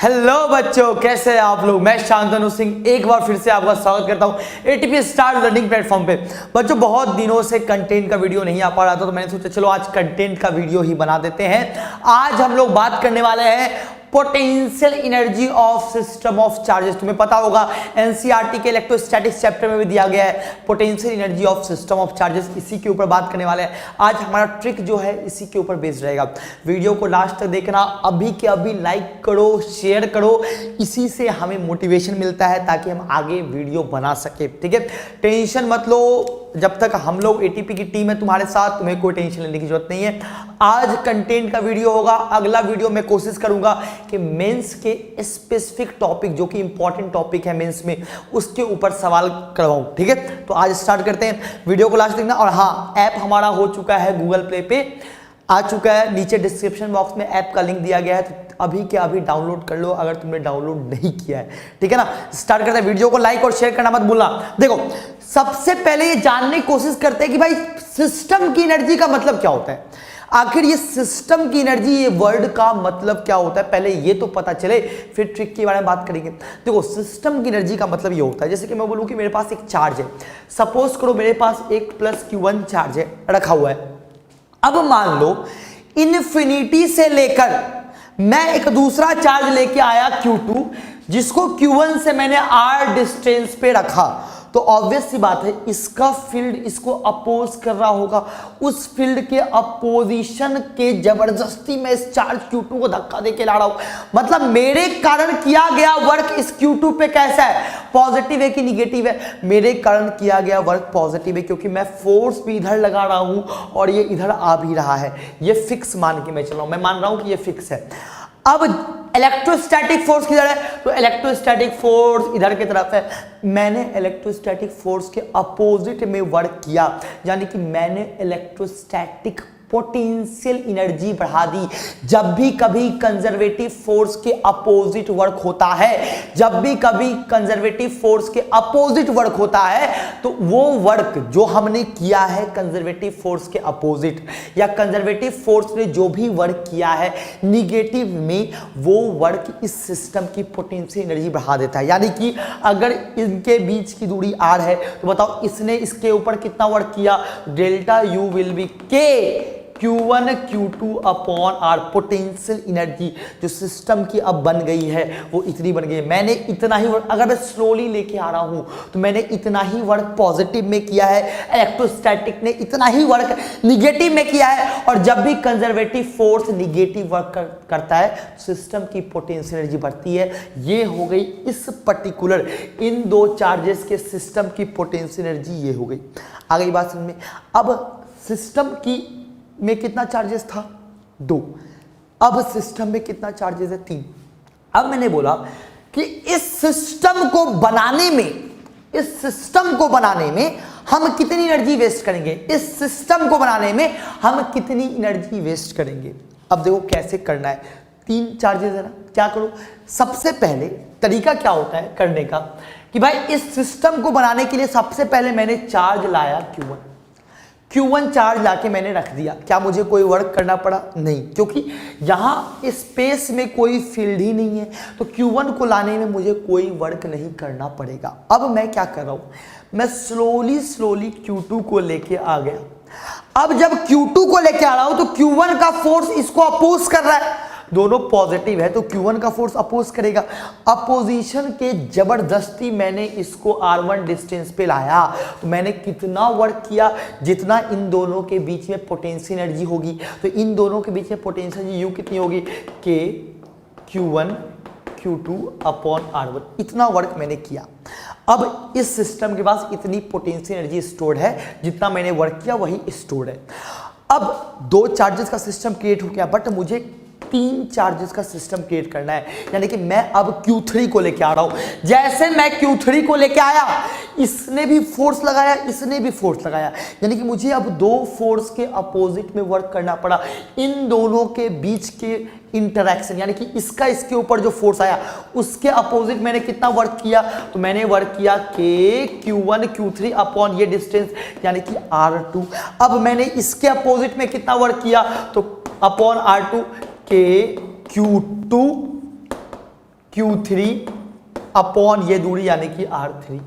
Hello बच्चों, कैसे हैं आप लोग। मैं शांतनु सिंह एक बार फिर से आपका स्वागत करता हूं एटीपी स्टार लर्निंग प्लेटफॉर्म पे। बच्चों, बहुत दिनों से कंटेंट का वीडियो नहीं आ पा रहा था, तो मैंने सोचा चलो आज कंटेंट का वीडियो ही बना देते हैं। आज हम लोग बात करने वाले हैं potential energy of system of charges. तुम्हें पता होगा एनसीईआरटी के इलेक्ट्रोस्टैटिक्स चैप्टर में भी दिया गया है potential energy of system of charges. इसी के ऊपर बात करने वाले हैं आज। हमारा ट्रिक जो है इसी के ऊपर बेस्ड रहेगा। वीडियो को लास्ट तक देखना, अभी के अभी लाइक करो, शेयर करो, इसी से हमें मोटिवेशन मिलता है ताकि हम आगे वीडियो बना सके। ठीक है, टेंशन मत लो, जब तक हम लोग एटीपी की टीम है तुम्हारे साथ, तुम्हें कोई टेंशन लेने की जरूरत नहीं है। आज कंटेंट का वीडियो होगा, अगला वीडियो मैं कोशिश करूंगा कि मेंस के स्पेसिफिक टॉपिक जो कि इंपॉर्टेंट टॉपिक है मेंस में, उसके ऊपर सवाल करवाऊं। ठीक है, तो आज स्टार्ट करते हैं, वीडियो को लास्ट देखना। और हाँ, ऐप हमारा हो चुका है गूगल प्ले पे आ चुका है, नीचे डिस्क्रिप्शन बॉक्स में ऐप का लिंक दिया गया है, तो अभी के अभी डाउनलोड कर लो अगर तुमने डाउनलोड नहीं किया है। ठीक है ना, स्टार्ट करते हैं। वीडियो को लाइक और शेयर करना मत भूलना। देखो, सबसे पहले ये जानने की कोशिश करते हैं कि भाई सिस्टम की एनर्जी का मतलब क्या होता है। आखिर ये सिस्टम की एनर्जी, ये वर्ड का मतलब क्या होता है, पहले ये तो पता चले, फिर ट्रिक के बारे में बात करेंगे। देखो, सिस्टम की एनर्जी का मतलब ये होता है, जैसे कि मैं बोलूं कि मेरे पास एक चार्ज है, सपोज करो मेरे पास एक प्लस Q1 चार्ज है रखा हुआ है। अब मान लो इन्फिनिटी से लेकर मैं एक दूसरा चार्ज लेके आया Q2, जिसको Q1 से मैंने R डिस्टेंस पे रखा, तो ऑब्वियस सी बात है इसका फील्ड इसको अपोज कर रहा होगा। उस फील्ड के अपोजिशन के जबरदस्ती मैं इस चार्ज Q2 को धक्का देके ला रहा हूं। मतलब मेरे कारण किया गया वर्क इस Q2 पे कैसा है, पॉजिटिव है कि निगेटिव है। मेरे कारण किया गया वर्क पॉजिटिव है, क्योंकि मैं फोर्स भी इधर लगा रहा हूं और ये इधर आ भी रहा है। ये फिक्स मान के मैं चल रहा हूं, मैं मान रहा हूं कि ये फिक्स है। अब इलेक्ट्रोस्टैटिक फोर्स किधर है, तो इलेक्ट्रोस्टैटिक फोर्स इधर की तरफ है। मैंने इलेक्ट्रोस्टैटिक फोर्स के अपोजिट में वर्क किया, यानी कि मैंने इलेक्ट्रोस्टैटिक पोटेंशियल एनर्जी बढ़ा दी। जब भी कभी कंजर्वेटिव फोर्स के अपोजिट वर्क होता है, जब भी कभी कंजर्वेटिव फोर्स के अपोजिट वर्क होता है, तो वो वर्क जो हमने किया है कंजर्वेटिव फोर्स के अपोजिट, या कंजर्वेटिव फोर्स ने जो भी वर्क किया है निगेटिव में, वो वर्क इस सिस्टम की पोटेंशियल एनर्जी बढ़ा देता है। यानी कि अगर इनके बीच की दूरी r है, तो बताओ इसने इसके ऊपर कितना वर्क किया, delta U will be K Q1 Q2 upon R। Potential energy जो सिस्टम की अब बन गई है वो इतनी बन गई है। मैंने इतना ही वर्क, अगर मैं स्लोली लेके आ रहा हूं तो मैंने इतना ही वर्क पॉजिटिव में किया है, इलेक्ट्रोस्टैटिक ने इतना ही वर्क निगेटिव में किया है। और जब भी कंजर्वेटिव फोर्स निगेटिव वर्क करता है, सिस्टम की पोटेंशियल एनर्जी बढ़ती है। ये हो गई इस पर्टिकुलर इन दो चार्जेस के सिस्टम की पोटेंशियल एनर्जी, ये हो गई। आ गई बात समझ में। अब सिस्टम की में कितना चार्जेस था, 2। अब सिस्टम में कितना चार्जेस है, 3। अब मैंने बोला कि इस सिस्टम को बनाने में हम कितनी एनर्जी वेस्ट करेंगे, इस सिस्टम को बनाने में हम कितनी एनर्जी वेस्ट करेंगे। अब देखो कैसे करना है, 3 चार्जेस है ना, क्या करो। सबसे पहले तरीका क्या होता है करने का कि भाई इस सिस्टम को बनाने के लिए सबसे पहले मैंने चार्ज लाया Q1 चार्ज लाके मैंने रख दिया। क्या मुझे कोई वर्क करना पड़ा, नहीं, क्योंकि यहाँ स्पेस में कोई फील्ड ही नहीं है, तो Q1 को लाने में मुझे कोई वर्क नहीं करना पड़ेगा। अब मैं क्या कर रहा हूँ, मैं स्लोली Q2 को लेके आ गया। अब जब Q2 को लेके आ रहा हूं तो Q1 का फोर्स इसको अपोज कर रहा है, दोनों पॉजिटिव है तो Q1 का फोर्स अपोज करेगा। अपोजिशन के जबरदस्ती मैंने इसको R1 डिस्टेंस पे लाया, तो मैंने कितना वर्क किया, जितना इन दोनों के बीच में पोटेंशियल एनर्जी होगी, तो इन दोनों के बीच में पोटेंशियल एनर्जी U कितनी होगी, K Q1 Q2 upon R1। इतना वर्क मैंने किया। अब इस सिस्टम के पास इतनी पोटेंशियल एनर्जी स्टोर्ड है, जितना मैंने वर्क किया वही स्टोर्ड है। अब 2 चार्जेस का सिस्टम क्रिएट हो गया, बट मुझे 3 चार्जेस का सिस्टम क्रिएट करना है। यानी कि मैं अब Q3 को लेके आ रहा हूं। जैसे मैं Q3 को लेके आया, इसने भी फोर्स लगाया, इसने भी फोर्स लगाया, यानी कि मुझे अब 2 फोर्स के अपोजिट में वर्क करना पड़ा। इन दोनों के बीच के इंटरैक्शन, यानी कि इसका इसके ऊपर जो फोर्स आया उसके अपोजिट मैंने कितना वर्क किया, तो मैंने वर्क किया K Q1 Q3 अपॉन ये डिस्टेंस, यानी कि R2। अब मैंने इसके अपोजिट में कितना वर्क किया, तो upon R2 K Q2 Q3 upon ये दूरी यानी कि R3,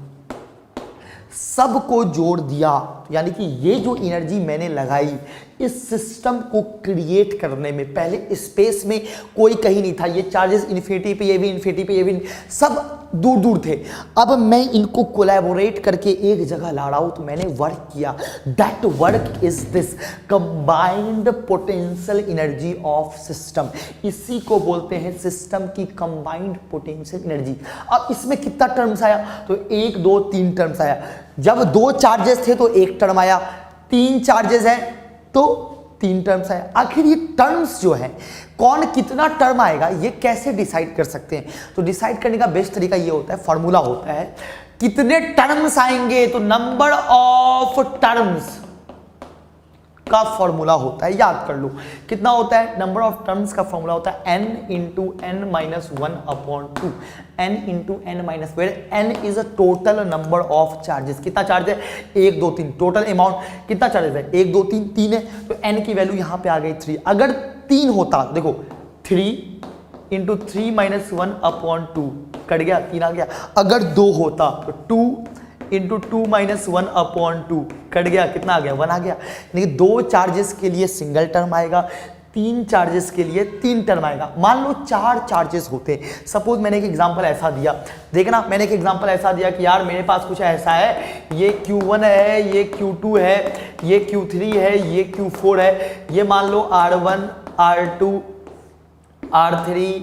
सबको जोड़ दिया, यानी कि ये जो एनर्जी मैंने लगाई इस सिस्टम को क्रिएट करने में, पहले स्पेस में कोई कहीं नहीं था, ये चार्जेस इन्फिनिटी पे, ये भी इन्फिनिटी पे, ये भी सब दूर दूर थे। अब मैं इनको कोलैबोरेट करके एक जगह ला रहा हूं, तो मैंने वर्क किया। That work is this combined potential energy of system, इसी को बोलते हैं सिस्टम की कंबाइंड पोटेंशियल एनर्जी। अब इसमें कितना टर्म्स आया, तो 1 2 3 टर्म्स आया। जब 2 चार्जेस थे तो 1 टर्म आया, 3 चार्जेस है तो 3 टर्म्स आया। आखिर ये टर्म्स जो है कौन कितना टर्म आएगा ये कैसे डिसाइड कर सकते हैं, तो डिसाइड करने का बेस्ट तरीका ये होता है, फॉर्मूला होता है कितने टर्म्स आएंगे, तो नंबर ऑफ टर्म्स का फॉर्मूला होता है, याद कर लो कितना होता है, नंबर ऑफ टर्म्स का फॉर्मूला होता है n into n minus 1/2, n into n minus, where n is a total number of charges. कितना चार्ज है, 1 2 3, टोटल अमाउंट कितना चार्जेस है, 1 2 3 3 है, तो n की वैल्यू यहां पे आ गई 3। अगर 3 होता, देखो 3 इंटू 3 माइनस 1/2 कट गया, 3 आ गया। अगर 2 होता तो 2 इंटू 2 माइनस 1/2 कट गया, कितना आ गया, 1 आ गया। यानी 2 चार्जेस के लिए सिंगल टर्म आएगा, 3 चार्जेस के लिए 3 टर्म आएगा। मान लो 4 चार्जेस होते, सपोज मैंने एक एग्जांपल ऐसा दिया, देखना मैंने एक एग्जांपल ऐसा दिया कि यार मेरे पास कुछ ऐसा है, ये Q1 है, ये Q2 है, ये Q3 है, ये Q4 है, ये मान लो R1 R2 R3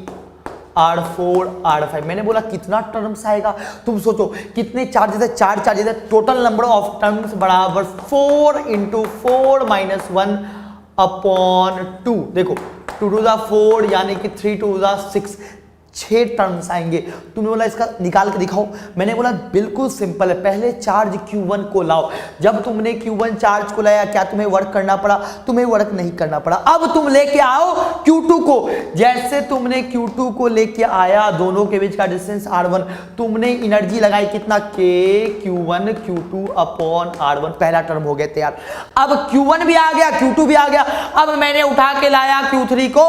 R4 R5। मैंने बोला कितना टर्म्स आएगा, तुम सोचो कितने चार्जेस है, 4 चार्जेस है, टोटल नंबर ऑफ टर्म्स बराबर 4 इंटू 4 माइनस 1/2। देखो 2 टू द 4 यानी कि 3 टू द 6, 6 टर्म्स आएंगे। तुमने बोला इसका निकाल के दिखाओ, मैंने बोला बिल्कुल सिंपल है, पहले चार्ज Q1 को लाओ। जब तुमने Q1 चार्ज को लाया क्या तुम्हें वर्क करना पड़ा, तुम्हें वर्क नहीं करना पड़ा। अब तुम लेके आओ Q2 को, जैसे तुमने Q2 को लेके आया, दोनों के बीच का डिस्टेंस R1, तुमने एनर्जी लगाई कितना, K Q1 Q2 upon R1, पहला टर्म हो गया तैयार। अब Q1 भी आ गया, Q2 भी आ गया। अब मैंने उठा के लाया Q3 को।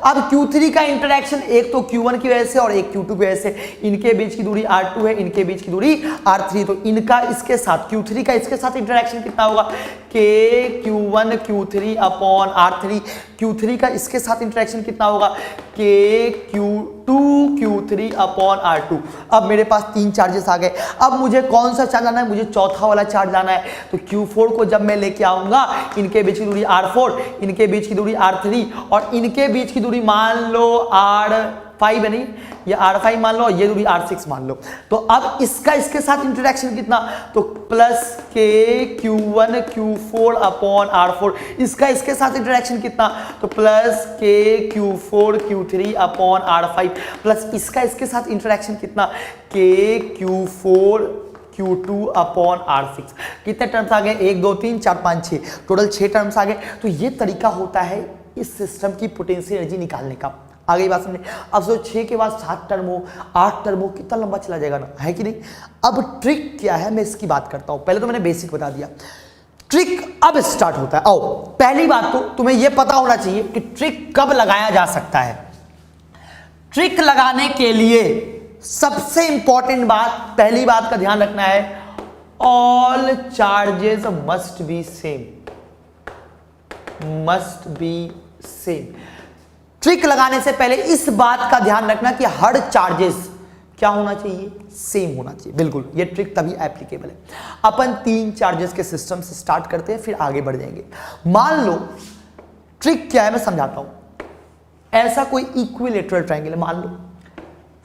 अब Q3 का इंटरेक्शन एक तो Q1 की वजह से और एक Q2 की वजह से, इनके बीच की दूरी R2 है, इनके बीच की दूरी R3, तो इनका इसके साथ Q3 का इसके साथ इंटरेक्शन कितना होगा, K Q1 Q3 upon R3, Q3 का इसके साथ इंटरेक्शन कितना होगा, K Q2 Q3 upon R2। अब मेरे पास 3 चार्जेस आ गए। अब मुझे कौन सा चार्ज लाना है, मुझे चौथा वाला चार्ज लाना है। तो Q4 को जब मैं लेके आऊंगा, इनके बीच की दूरी R4, इनके बीच की दूरी R3 और इनके बीच की दूरी मान लो R5 है, नहीं ये R5 मान लो और ये दूरी R6 मान लो। तो अब इसका इसके साथ इंटरेक्शन कितना, तो plus K Q1 Q4 upon R4, इसका इसके साथ इंटरेक्शन कितना, तो plus K Q4 Q3 upon R5, plus इसका इसके साथ इंटरेक्शन कितना, K Q4 Q2 upon R6। कितने टर्म्स आ गए, 1 2 3 4 5 6, टोटल 6 टर्म्स आ गए। तो ये तरीका होता है इस सिस्टम की पोटेंशियल एनर्जी निकालने का। आ गई बात समझे। अब सोचो 6 के बाद 7 टर्म हो, 8 टर्म हो, कितना लंबा चला जाएगा ना, है कि नहीं। अब ट्रिक क्या है मैं इसकी बात करता हूं। पहले तो मैंने बेसिक बता दिया, ट्रिक अब स्टार्ट होता है। आओ, पहली बात तो तुम्हें यह पता होना चाहिए कि ट्रिक कब लगाया जा सकता है। ट्रिक लगाने के लिए सबसे इंपॉर्टेंट बात, पहली बात का ध्यान रखना है, all charges must be same, must be same. Trick लगाने से पहले इस बात का ध्यान रखना कि हर चार्जेस क्या होना चाहिए, सेम होना चाहिए। बिल्कुल, ये ट्रिक तभी एप्लीकेबल है। अपन 3 चार्जेस के सिस्टम से स्टार्ट करते हैं, फिर आगे बढ़ जाएंगे। मान लो ट्रिक क्या है मैं समझाता हूं। ऐसा कोई इक्विलेटरल ट्रायंगल है, मान लो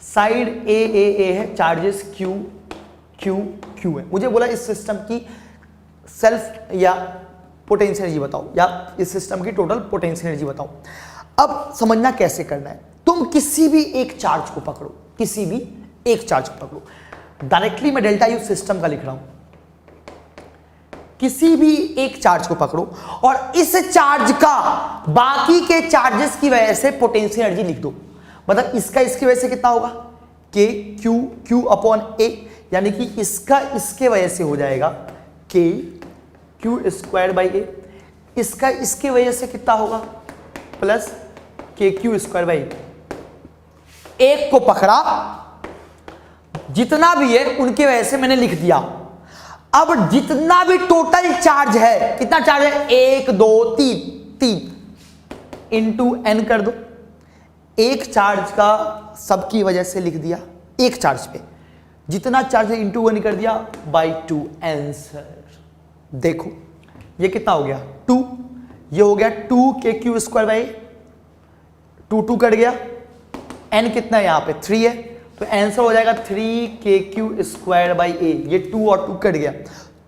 साइड ए है, चार्जेस Q Q Q है। मुझे बोला इस सिस्टम की सेल्फ या पोटेंशियल एनर्जी बताओ, या इस सिस्टम की टोटल पोटेंशियल एनर्जी बताओ। अब समझना कैसे करना है। तुम किसी भी एक चार्ज को पकड़ो, किसी भी एक चार्ज को पकड़ो। डायरेक्टली मैं डेल्टा यू सिस्टम का लिख रहा हूं। किसी भी एक चार्ज को पकड़ो और इस चार्ज का बाकी के चार्जेस की वजह से पोटेंशियल एनर्जी लिख दो। मतलब इसका इसकी वजह से कितना होगा, K Q अपॉन A, यानी कि इसका इसके वजह से हो जाएगा K Q square by A। इसका इसके वजह से कितना होगा, plus K Q square by. एक को पकड़ा, जितना भी है उनकी वजह से मैंने लिख दिया। अब जितना भी टोटल चार्ज है, कितना चार्ज है, 1 2 3 इंटू एन कर दो। एक चार्ज का सबकी वजह से लिख दिया, एक चार्ज पे जितना चार्ज है इंटू 1 कर दिया बाई 2 आंसर। देखो ये कितना हो गया 2, ये हो गया 2kq स्क्वायर बाई 2 कट गया, n कितना है यहाँ पे 3 है, तो आंसर हो जाएगा 3kq स्क्वायर बाई a। ये 2 और 2 कट गया।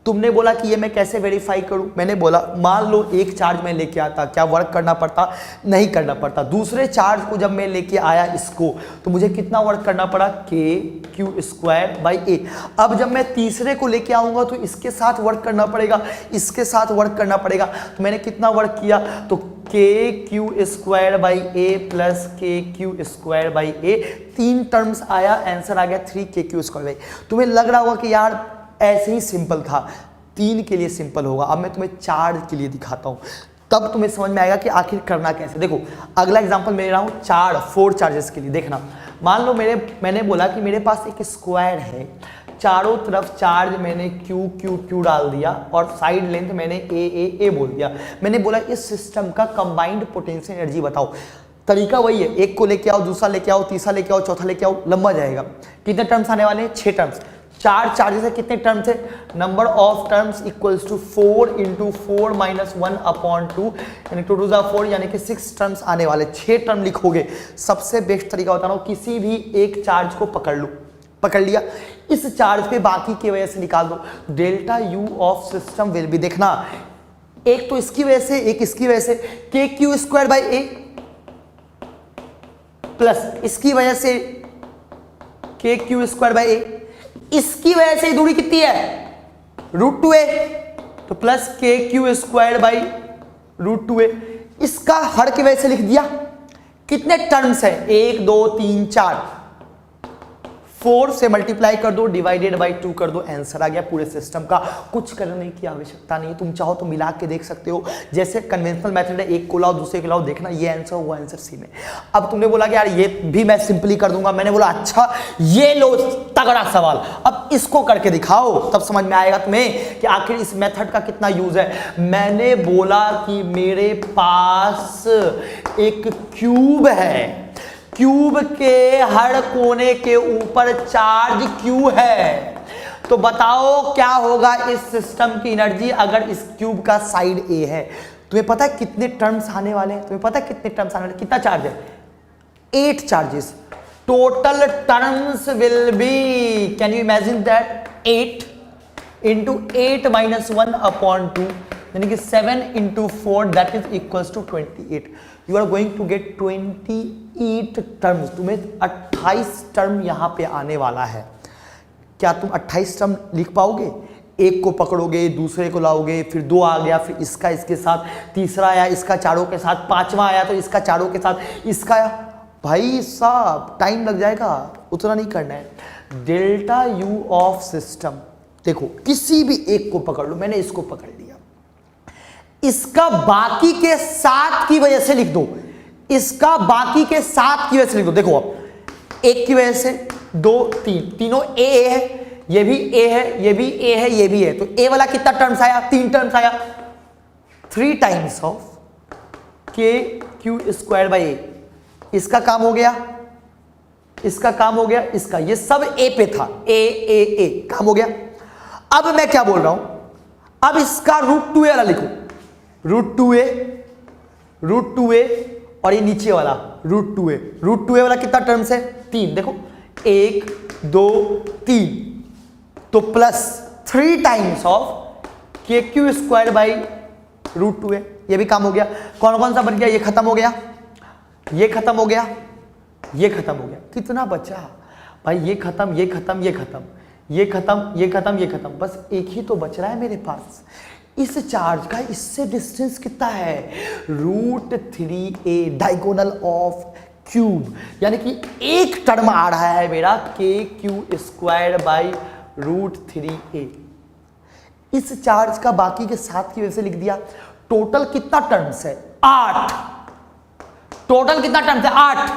तुमने बोला कि ये मैं कैसे वेरीफाई करूं, मैंने बोला मान लो एक चार्ज मैं लेके आता, क्या वर्क करना पड़ता, नहीं करना पड़ता। दूसरे चार्ज को जब मैं लेके आया इसको, तो मुझे कितना वर्क करना पड़ा, kq स्क्वायर बाई a। अब जब मैं तीसरे को लेके आऊंगा तो इसके साथ वर्क करना पड़ेगा, इसके साथ वर्क करना पड़ेगा। तो मैंने कितना वर्क किया, तो kq square by a plus kq square by a, 3 terms आया, आंसर आ गया 3kq स्क्वायर बाई। तुम्हें लग रहा होगा कि यार ऐसे ही सिंपल था, 3 के लिए सिंपल होगा। अब मैं तुम्हें 4 के लिए दिखाता हूं, तब तुम्हें समझ में आएगा कि आखिर करना कैसे। देखो अगला एग्जांपल मैं ले रहा हूं 4 चार्जेस के लिए। देखना, मान लो मैंने बोला कि मेरे पास एक स्क्वायर है, चारों तरफ चार्ज मैंने Q डाल दिया और साइड लेंथ मैंने A बोल दिया। मैंने बोला इस सिस्टम का कंबाइंड पोटेंशियल एनर्जी बताओ। तरीका वही है, एक को लेके आओ, दूसरा लेके आओ, तीसरा लेके आओ, चौथा लेके आओ, लंबा जाएगा। कितने टर्म्स आने वाले हैं, 6 टर्म्स। 4 चार्जेस है, कितने टर्म्स है, number of terms equals to 4 into 4 minus 1 upon 2, यानी 2 2 4, यानी कि 6 टर्म्स आने वाले। 6 टर्म लिखोगे। सबसे बेस्ट तरीका बता रहा हूं, किसी भी एक चार्ज को पकड़ लो, पकड़ लिया, इस चार्ज पे बाकी की वजह से निकाल दो, delta U of system will be, देखना एक तो इसकी वजह से, एक इसकी वजह से, kq square by a plus इसकी वजह से kq स्क्वायर बाई a, इसकी वजह से दूरी कितनी है, √2a, तो plus kq square by √2a। इसका हर की वजह से लिख दिया। कितने टर्म्स है, 1 2 3 4, 4 से मल्टीप्लाई कर दो, डिवाइडेड बाई 2 कर दो, आंसर आ गया पूरे सिस्टम का। कुछ करने की आवश्यकता नहीं है, तुम चाहो तो मिला के देख सकते हो। जैसे कन्वेंशनल मेथड है, एक को लाओ दूसरे को लाओ, देखना ये आंसर वो आंसर सी में। अब तुमने बोला कि यार ये भी मैं सिंपली कर दूंगा, मैंने बोला अच्छा ये लो तगड़ा सवाल, अब इसको करके दिखाओ, तब समझ में आएगा तुम्हें कि आखिर इस मेथड का कितना यूज है। मैंने बोला कि मेरे पास एक क्यूब है, क्यूब के हर कोने के ऊपर चार्ज Q है, तो बताओ क्या होगा इस सिस्टम की एनर्जी अगर इस क्यूब का साइड A है। तुम्हें पता है कितने टर्म्स आने वाले हैं, तुम्हें पता है कितने टर्म्स आने वाले, कितना चार्ज है, 8 charges. Total terms will be, can you imagine that, 8 into 8 minus 1 upon 2, यानी कि 7 into 4 that is equals to 28। You are going to get 28 terms. तुम्हें 28 टर्म यहां पे आने वाला है। क्या तुम 28 टर्म लिख पाओगे? एक को पकड़ोगे, दूसरे को लाओगे, फिर 2 आ गया, फिर इसका इसके साथ, तीसरा आया इसका चारों के साथ, 5वां आया तो इसका चारों के साथ, इसका आया, भाई साहब टाइम लग जाएगा, उतना नहीं करना है। डेल्टा यू ऑफ सिस्टम, देखो किसी भी एक को पकड़ लो, मैंने इसको पकड़ लिया, इसका बाकी के साथ की वजह से लिख दो, इसका बाकी के साथ की वजह से लिख दो। देखो अब एक की वजह से 2 3, तीनों ए है, ये भी ए है, ये भी ए है, ये भी है, तो ए वाला कितना टर्म्स आया, 3 टर्म्स आया, 3 times of kq square by A. इसका काम हो गया, इसका काम हो गया, इसका, ये सब ए पे था, ए काम हो गया। अब मैं क्या बोल रहा हूं, अब इसका √2a वाला लिखो, √2a और ये नीचे वाला √2a वाला कितना टर्म्स है, 3। देखो 1 2 3, तो plus 3 times of kq square by √2a, ये भी काम हो गया। कौन कौन सा बन गया, ये खत्म हो गया, ये खत्म हो गया, ये खत्म हो गया, कितना बचा भाई, ये खत्म, ये खत्म, ये खत्म, ये खत्म, ये खत्म, ये खत्म, बस एक ही तो बच रहा है मेरे पास। इस चार्ज का इससे डिस्टेंस कितना है, √3a डायगोनल ऑफ क्यूब, यानी कि एक टर्म आ रहा है मेरा kq स्क्वायर बाई √3a। इस चार्ज का बाकी के साथ की वजह से लिख दिया। टोटल कितना टर्म्स है, 8। टोटल कितना टर्म्स है, 8।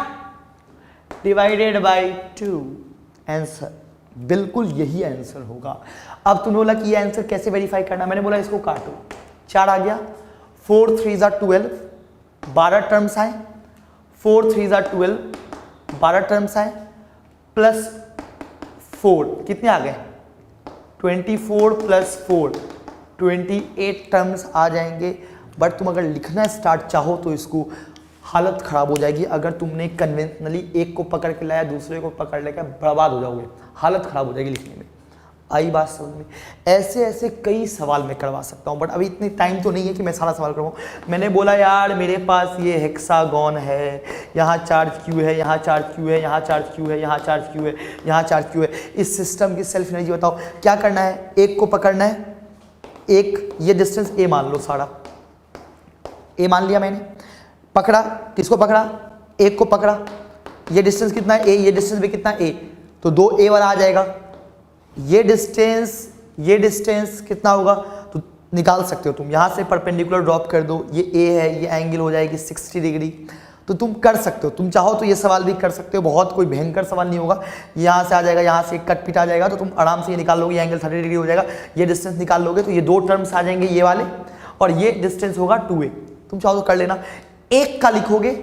Divided by 2। आंसर बिल्कुल यही आंसर होगा। अब तुमने बोला कि ये आंसर कैसे वेरीफाई करना, मैंने बोला इसको काटो, 4 आ गया, 4 3 ज़ा 12, 12 टर्म्स आए, 4 3 ज़ा 12, 12 टर्म्स आए, प्लस 4 कितने आ गए, 24 प्लस 4 28 टर्म्स आ जाएंगे। बट तुम अगर लिखना स्टार्ट चाहो तो इसको हालत ख़राब हो जाएगी। अगर तुमने कन्वेंशनली एक को पकड़ के लाया दूसरे को पकड़ लेकर बर्बाद हो जाओगे, हालत ख़राब हो जाएगी लिखने में। आई बात समझ में? ऐसे ऐसे कई सवाल मैं करवा सकता हूँ, बट अभी इतनी टाइम तो नहीं है कि मैं सारा सवाल करवाऊँ। मैंने बोला यार मेरे पास ये हेक्सागोन है, यहाँ चार्ज क्यू है, यहाँ चार्ज क्यू है, यहाँ चार्ज क्यू है, यहाँ चार्ज क्यू है, यहाँ चार्ज क्यू है। इस सिस्टम की सेल्फ एनर्जी बताओ। क्या करना है, एक को पकड़ना है, एक ये डिस्टेंस ए मान लो, सारा ए मान लिया मैंने, पकड़ा, किसको पकड़ा, एक को पकड़ा, ये डिस्टेंस कितना है ए, ये डिस्टेंस भी कितना ए, तो 2a वाला आ जाएगा। ये डिस्टेंस कितना होगा तो निकाल सकते हो तुम, यहाँ से परपेंडिकुलर ड्रॉप कर दो, ये a है, ये एंगल हो जाएगी 60 डिग्री। तो तुम कर सकते हो, तुम चाहो तो ये सवाल भी कर सकते हो, बहुत कोई भयंकर सवाल नहीं होगा। यहाँ से आ जाएगा, यहाँ से कट पिट आ जाएगा, तो तुम आराम से ये निकाल लोगे, ये एंगल 30 डिग्री हो जाएगा। ये डिस्टेंस निकाल लोगे तो ये 2 टर्म्स आ जाएंगे ये वाले, और ये डिस्टेंस होगा 2a। तुम चाहो तो कर लेना, 1 का लिखोगे,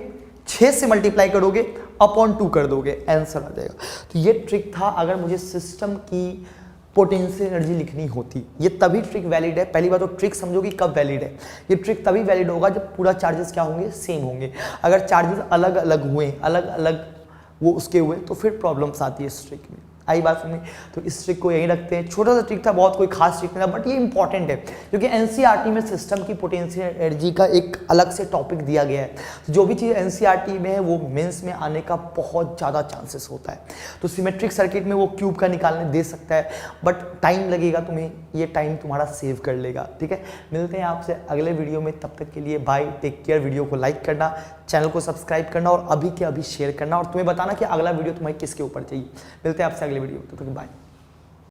6 से मल्टीप्लाई करोगे, अपॉन 2 कर दोगे, आंसर आ जाएगा। तो ये ट्रिक था अगर मुझे सिस्टम की पोटेंशियल एनर्जी लिखनी होती। ये तभी ट्रिक वैलिड है, पहली बात तो ट्रिक समझो कि कब वैलिड है। ये ट्रिक तभी वैलिड होगा जब पूरा चार्जेस क्या होंगे, सेम होंगे। अगर चार्जेस अलग अलग हुए, अलग अलग वो उसके हुए, तो फिर प्रॉब्लम्स आती है इस ट्रिक में। आई बात सुनिए, तो इस ट्रिक को यहीं रखते हैं। छोटा सा ट्रिक था, बहुत कोई खास ट्रिक नहीं था, बट ये इंपॉर्टेंट है क्योंकि एनसीईआरटी में सिस्टम की पोटेंशियल एनर्जी का एक अलग से टॉपिक दिया गया है। तो जो भी चीज़ एनसीईआरटी में है वो मेंस में आने का बहुत ज़्यादा चांसेस होता है। तो सिमेट्रिक सर्किट में वो क्यूब का निकालने दे सकता है, बट टाइम लगेगा तुम्हें, ये टाइम तुम्हारा सेव कर लेगा। ठीक है, मिलते हैं आपसे अगले वीडियो में, तब तक के लिए बाय, टेक केयर। वीडियो को लाइक करना, चैनल को सब्सक्राइब करना और अभी के अभी शेयर करना, और तुम्हें बताना कि अगला वीडियो तुम्हें किसके ऊपर चाहिए। मिलते हैं आपसे अगले वीडियो, तब तक बाय।